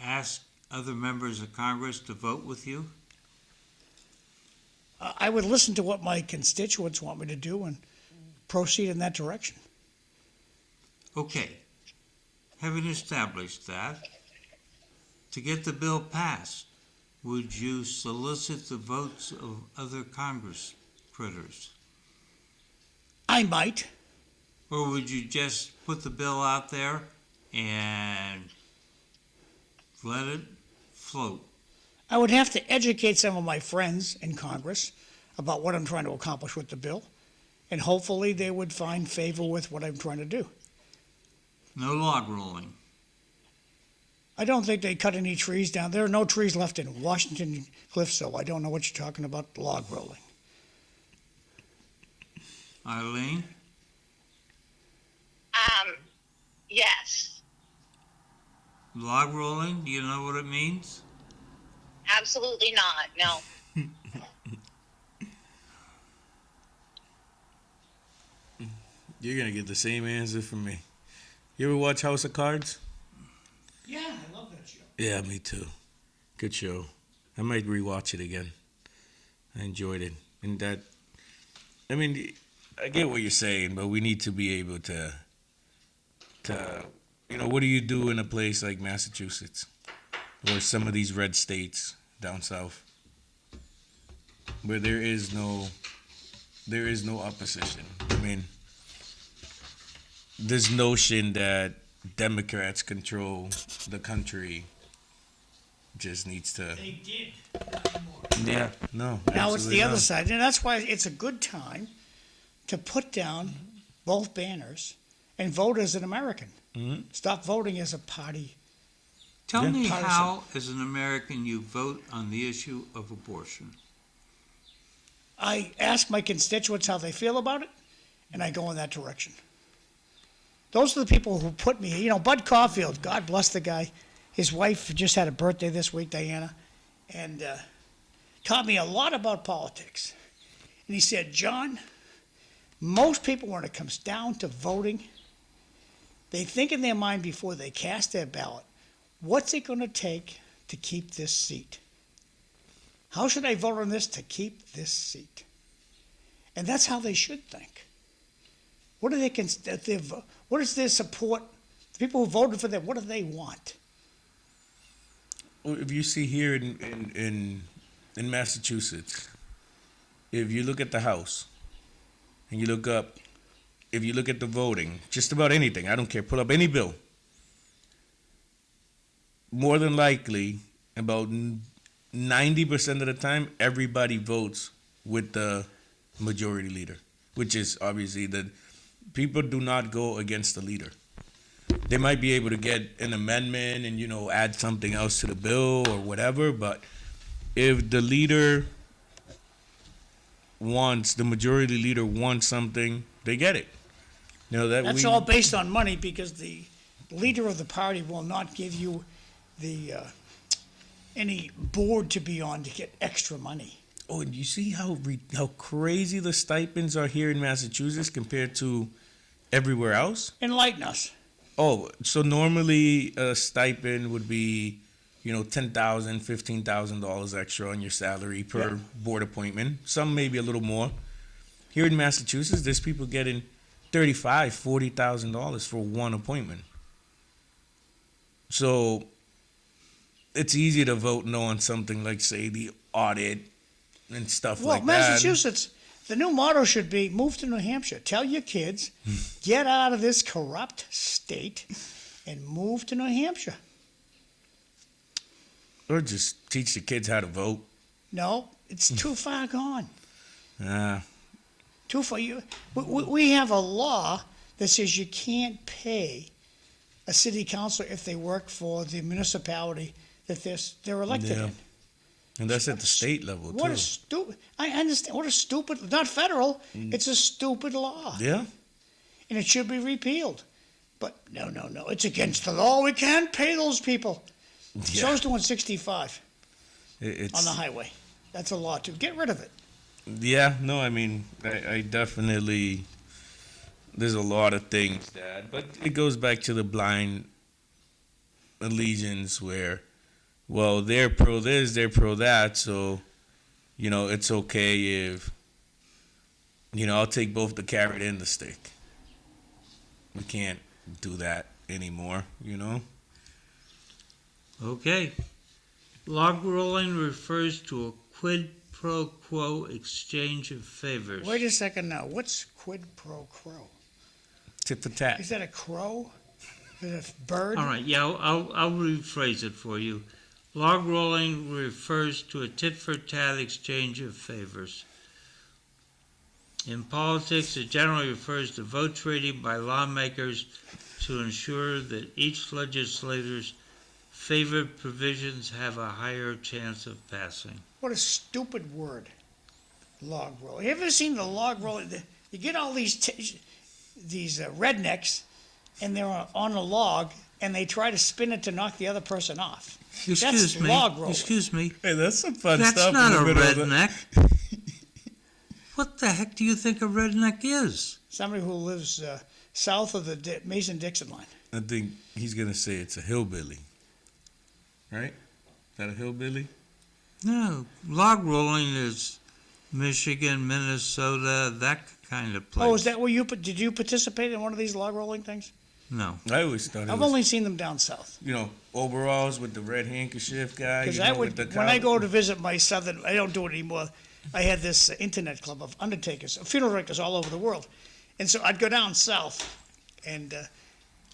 ask other members of Congress to vote with you? I would listen to what my constituents want me to do and proceed in that direction. Okay. Having established that, to get the bill passed, would you solicit the votes of other Congress critters? I might. Or would you just put the bill out there and let it float? I would have to educate some of my friends in Congress about what I'm trying to accomplish with the bill, and hopefully they would find favor with what I'm trying to do. No log rolling. I don't think they cut any trees down. There are no trees left in Washington, Cliff, so I don't know what you're talking about log rolling. Eileen? Yes, Log rolling? Do you know what it means? absolutely not. No. you're gonna get the same answer from me. You ever watch House of Cards? Yeah, I love that show. Yeah, me too. Good show. I might rewatch it again. I enjoyed it. And that, I mean, I get what you're saying, but we need to be able to, what do you do in a place like Massachusetts or some of these red states down south where there is no opposition? I mean, this notion that Democrats control the country just needs to. They did. Not anymore. Yeah, no. Now it's the absolutely other not. side, and that's why it's a good time to put down both banners and vote as an American. Mhm. Stop voting as a party. Tell Yeah. me Partisan. how, as an American, you vote on the issue of abortion. I ask my constituents how they feel about it, and I go in that direction. Those are the people who put me, Bud Caulfield, God bless the guy. His wife just had a birthday this week, Diana, and taught me a lot about politics. And he said, John, most people, when it comes down to voting, they think in their mind before they cast their ballot, what's it going to take to keep this seat? How should I vote on this to keep this seat? And that's how they should think. What do they what is their support? The people who voted for them, what do they want? Well, if you see here in Massachusetts, if you look at the House and you look up, if you look at the voting, just about anything, I don't care, pull up any bill, more than likely, about 90% of the time, everybody votes with the majority leader, which is obviously the people do not go against the leader. They might be able to get an amendment and, add something else to the bill or whatever, but if the majority leader wants something, they get it. That's all based on money, because the leader of the party will not give you the any board to be on to get extra money. Oh, and you see how crazy the stipends are here in Massachusetts compared to everywhere else? Enlighten us. Oh, so normally a stipend would be, $10,000, $15,000 extra on your salary per board appointment. Some maybe a little more. Here in Massachusetts, there's people getting $40,000 for one appointment. So it's easy to vote no on something like, say, the audit and stuff Well, like Massachusetts, the new motto should be move to New Hampshire. Tell your kids, get out of this corrupt state and move to New Hampshire. that. Or just teach the kids how to vote. No, it's too far gone. Ah, Too far. We have a law that says you can't pay a city councilor if they work for the municipality that they're elected Yeah. in. and that's at the state level, What too. a stupid! I understand. What a stupid! Not federal. It's a stupid law, Yeah. and it should be repealed. But no. It's against the law. We can't pay those people. Yeah. So's doing 65 It's, on the highway. That's a law too. Get rid of it. Yeah, no, I mean, I definitely, there's a lot of things that, but it goes back to the blind allegiance where, well, they're pro this, they're pro that, so, it's okay if, I'll take both the carrot and the stick. We can't do that anymore, Okay. Log rolling refers to a quid pro quo exchange of favors. Wait a second now. What's quid pro quo? Tit for tat. Is that a crow? Is it a bird? All right, yeah, I'll rephrase it for you. Log rolling refers to a tit-for-tat exchange of favors. In politics, it generally refers to vote trading by lawmakers to ensure that each legislator's favored provisions have a higher chance of passing. What a stupid word. Log roll. You ever seen the log roll? You get all these rednecks, and they're on a log, and they try to spin it to knock the other person off. Excuse me. log rolling. Excuse me. Hey, that's some fun That's stuff. not in a the middle of the- redneck. What the heck do you think a redneck is? Somebody who lives south of the Mason-Dixon line. I think he's going to say it's a hillbilly. Right? Is that a hillbilly? No, log rolling is Michigan, Minnesota, that kind of place. Oh, is that where did you participate in one of these log rolling things? No. I always thought it I've was, only seen them down south. overalls with the red handkerchief guy. Because with the when I collar. go to visit my southern, I don't do it anymore. I had this internet club of undertakers, funeral directors all over the world, and so I'd go down south, and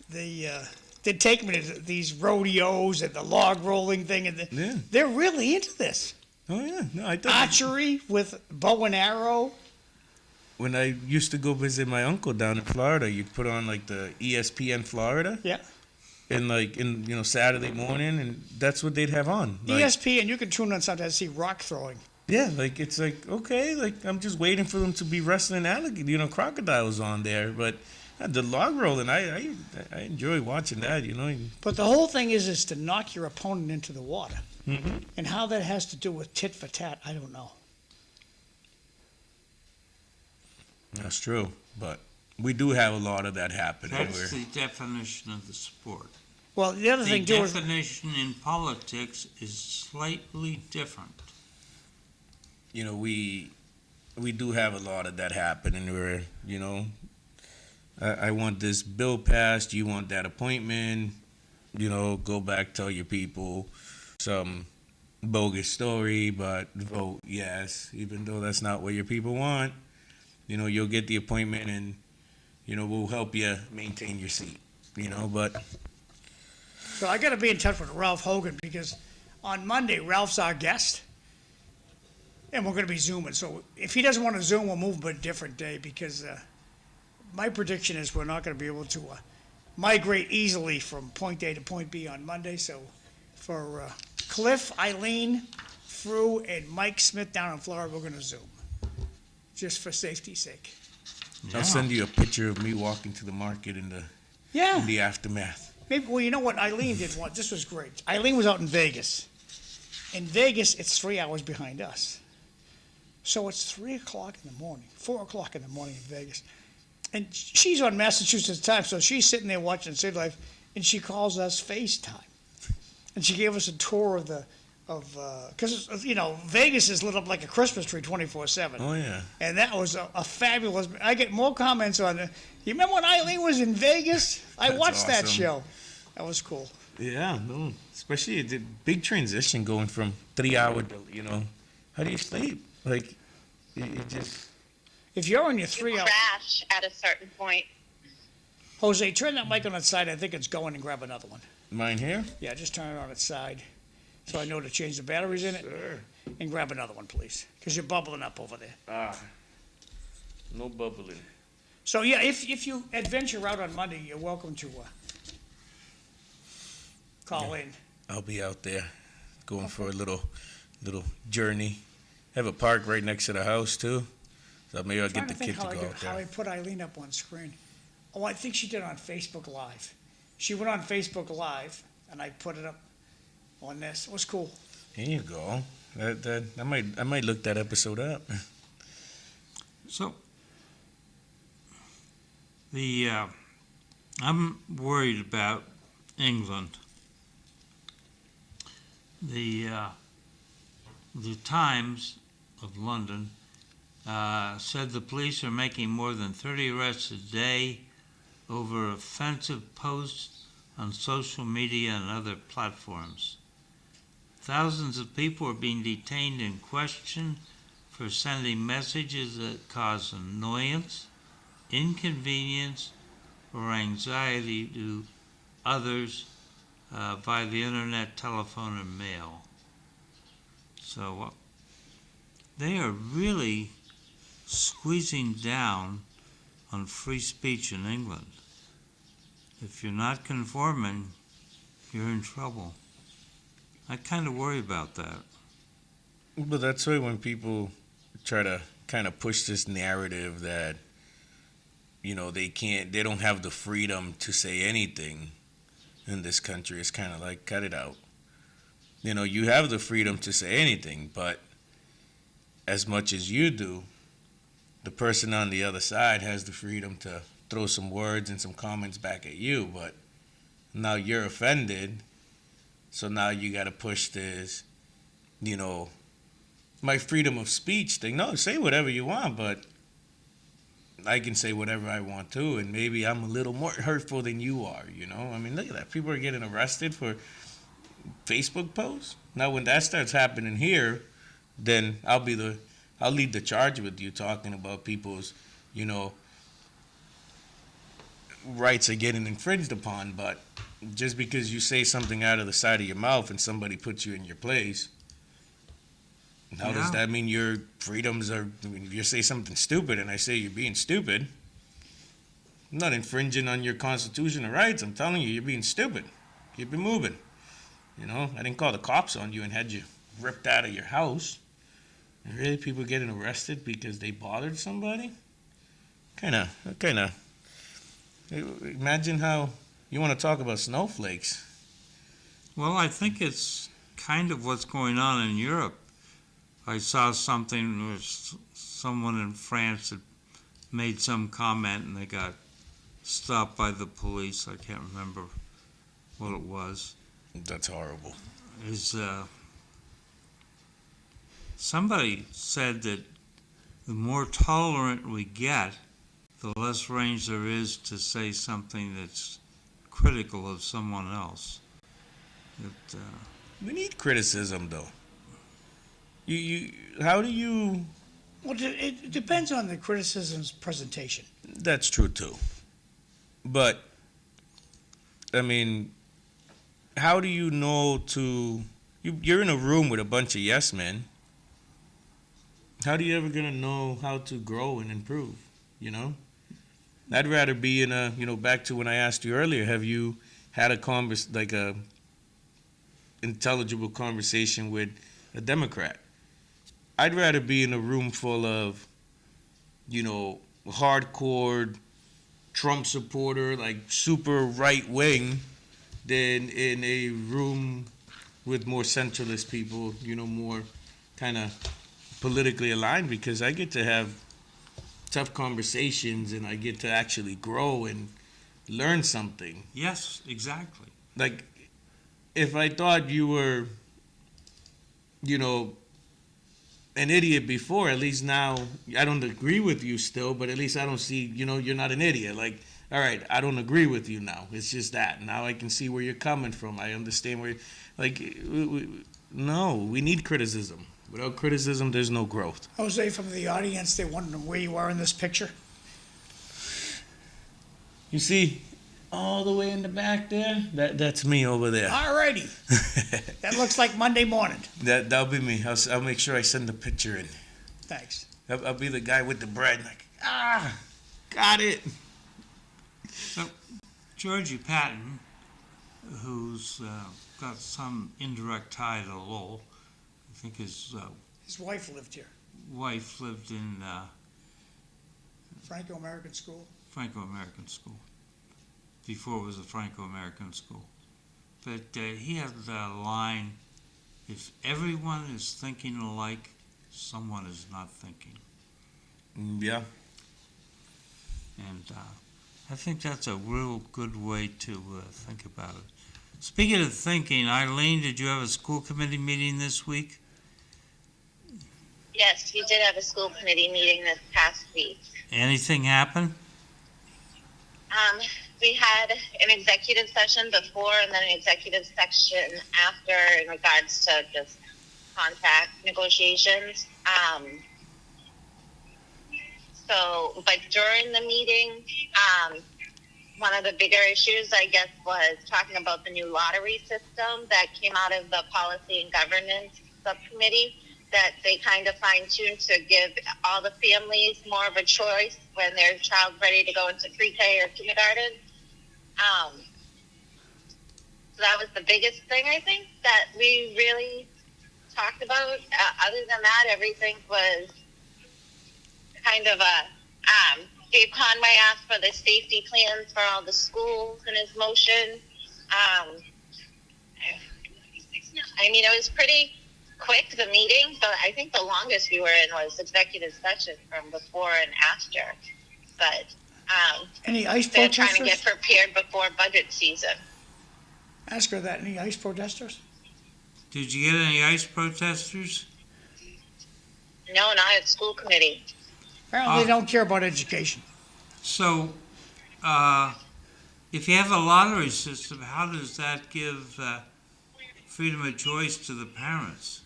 they'd take me to these rodeos and the log rolling thing, and Yeah. they're really into this Oh, yeah. No, I thought. archery with bow and arrow. When I used to go visit my uncle down in Florida, you'd put on like the ESPN Florida, Yeah, and Saturday morning, and that's what they'd have on. Like, ESPN. You can tune on sometimes to see rock throwing. Yeah, like it's like okay, like I'm just waiting for them to be wrestling alligator, crocodiles on there, but the log rolling, I enjoy watching that, But the whole thing is to knock your opponent into the water, Mm-hmm. and how that has to do with tit for tat, I don't know. That's true, but we do have a lot of that happening. That's the definition of the sport. Well, the other The thing too is definition in politics is slightly different. we do have a lot of that happening where, I want this bill passed, you want that appointment, go back, tell your people some bogus story, but vote yes, even though that's not what your people want. You'll get the appointment and, we'll help you maintain your seat, but so I got to be in touch with Ralph Hogan because on Monday Ralph's our guest, and we're going to be zooming. So if he doesn't want to zoom, we'll move him a different day because my prediction is we're not going to be able to migrate easily from point A to point B on Monday. So for Cliff, Eileen, Frew, and Mike Smith down in Florida, we're going to zoom just for safety's sake. I'll send you a picture of me walking to the market in Yeah. the aftermath. Maybe, well, you know what Eileen did once? This was great. Eileen was out in Vegas. In Vegas, it's 3 hours behind us. So it's 3 o'clock in the morning, 4 o'clock in the morning in Vegas. And she's on Massachusetts time, so she's sitting there watching City Life, and she calls us FaceTime. And she gave us a tour of because Vegas is lit up like a Christmas tree 24/7. Oh yeah. And that was a fabulous. I get more comments on it. You remember when Eileen was in Vegas? I That's watched that awesome. show. That was cool. Yeah, no. Especially the big transition going from 3 hour to, how do you sleep? Like, it just. If you're on your You 3 hour, crash at a certain point. Jose, turn that mic on its side. I think it's going, and grab another one. Mine here? Yeah, just turn it on its side, so I know to change the batteries in it. Sure. And grab another one, please, because you're bubbling up over there. No bubbling. So yeah, if you adventure out on Monday, you're welcome to call in. I'll be out there going for a little journey. Have a park right next to the house too. So maybe I'll Trying get to the think kid to go out how I there. put Eileen up on screen. Oh, I think she did on Facebook Live. She went on Facebook Live, and I put it up on this. It was cool. Here you go. I might look that episode up. So, I'm worried about England. The Times of London said the police are making more than 30 arrests a day over offensive posts on social media and other platforms. Thousands of people are being detained and questioned for sending messages that cause annoyance, inconvenience, or anxiety to others via the internet, telephone, and mail. So they are really squeezing down on free speech in England. If you're not conforming, you're in trouble. I kind of worry about that. But that's why when people try to kind of push this narrative that, they don't have the freedom to say anything in this country, it's kind of like, cut it out. You have the freedom to say anything, but as much as you do, the person on the other side has the freedom to throw some words and some comments back at you, but now you're offended, so now you got to push this, my freedom of speech thing. No, say whatever you want, but I can say whatever I want to, and maybe I'm a little more hurtful than you are, I mean, look at that. People are getting arrested for Facebook posts. Now, when that starts happening here, then I'll lead the charge with you talking about people's, rights are getting infringed upon. But just because you say something out of the side of your mouth and somebody puts you in your place, how does that mean your freedoms are? I mean, if you say something stupid and I say you're being stupid, I'm not infringing on your constitutional rights. I'm telling you, you're being stupid. Keep it moving. I didn't call the cops on you and had you ripped out of your house. And really, people getting arrested because they bothered somebody? Kind of. Imagine how you want to talk about snowflakes. Well, I think it's kind of what's going on in Europe. I saw something where someone in France had made some comment and they got stopped by the police. I can't remember what it was. That's horrible. Somebody said that the more tolerant we get, the less range there is to say something that's critical of someone else. We need criticism, though. How do you? Well, it depends on the criticism's presentation. That's true too. But I mean, how do you know to? You're in a room with a bunch of yes men. How do you ever gonna know how to grow and improve? I'd rather be in a, back to when I asked you earlier. Have you had a intelligible conversation with a Democrat? I'd rather be in a room full of, hardcore Trump supporter, like super right wing, than in a room with more centralist people, more kind of politically aligned, because I get to have tough conversations and I get to actually grow and learn something. Yes, exactly. Like, if I thought you were you know, an idiot before. At least now, I don't agree with you still, but at least I don't see, you're not an idiot. Like, all right, I don't agree with you now. It's just that. Now I can see where you're coming from. I understand where, like, no, we need criticism. Without criticism, there's no growth. Jose, from the audience, they're wondering where you are in this picture. You see, all the way in the back there, that's me over there. All righty. That looks like Monday morning. That'll be me. I'll make sure I send the picture in. Thanks. I'll be the guy with the bread. Like, got it. So, Georgie Patton, who's got some indirect tie to Lowell, I think his His wife lived here. wife lived in Franco-American school. Franco-American school. Before it was a Franco-American school. But he had a line, if everyone is thinking alike, someone is not thinking. Yeah. And I think that's a real good way to think about it. Speaking of thinking, Eileen, did you have a school committee meeting this week? Yes, we did have a school committee meeting this past week. Anything happen? We had an executive session before and then an executive section after in regards to just contract negotiations. But during the meeting, one of the bigger issues, I guess, was talking about the new lottery system that came out of the Policy and Governance Subcommittee that they kind of fine-tuned to give all the families more of a choice when their child's ready to go into pre-K or kindergarten. So that was the biggest thing, I think, that we really talked about. Other than that, everything was kind of Dave Conway asked for the safety plans for all the schools in his motion. I mean, it was pretty quick, the meeting, but I think the longest we were in was executive session from before and after. But Any ice they're trying to protesters? get prepared before budget season. Ask her that. Any ice protesters? Did you get any ICE protesters? No, not at school committee. Apparently they don't care about education. So, if you have a lottery system, how does that give freedom of choice to the parents?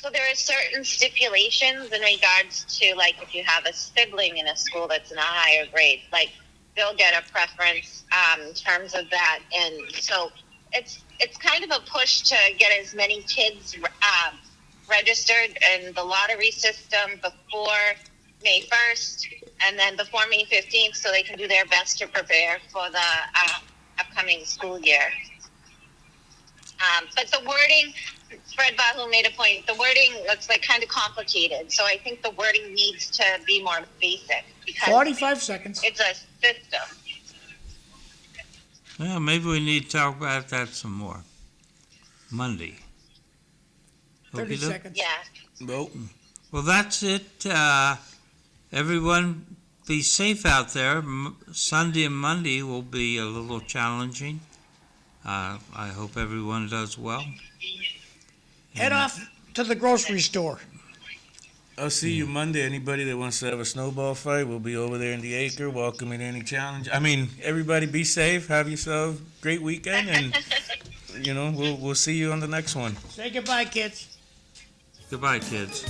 So there are certain stipulations in regards to, like, if you have a sibling in a school that's in a higher grade, like, they'll get a preference in terms of that. And so it's kind of a push to get as many kids registered in the lottery system before May 1st and then before May 15th so they can do their best to prepare for the upcoming school year. But the wording, Fred Bahu made a point, the wording looks like kind of complicated. So I think the wording needs to be more basic because 45 seconds. it's a system. Well, maybe we need to talk about that some more. Monday. 30 Okey-doke. seconds. Yeah. Well, Well, that's it. Everyone be safe out there. Sunday and Monday will be a little challenging. I hope everyone does well. Head off to the grocery store. I'll see you Monday. Anybody that wants to have a snowball fight, we'll be over there in the acre, welcoming any challenge. I mean, everybody be safe. Have yourself a great weekend, and, we'll see you on the next one. Say goodbye, kids. Goodbye, kids.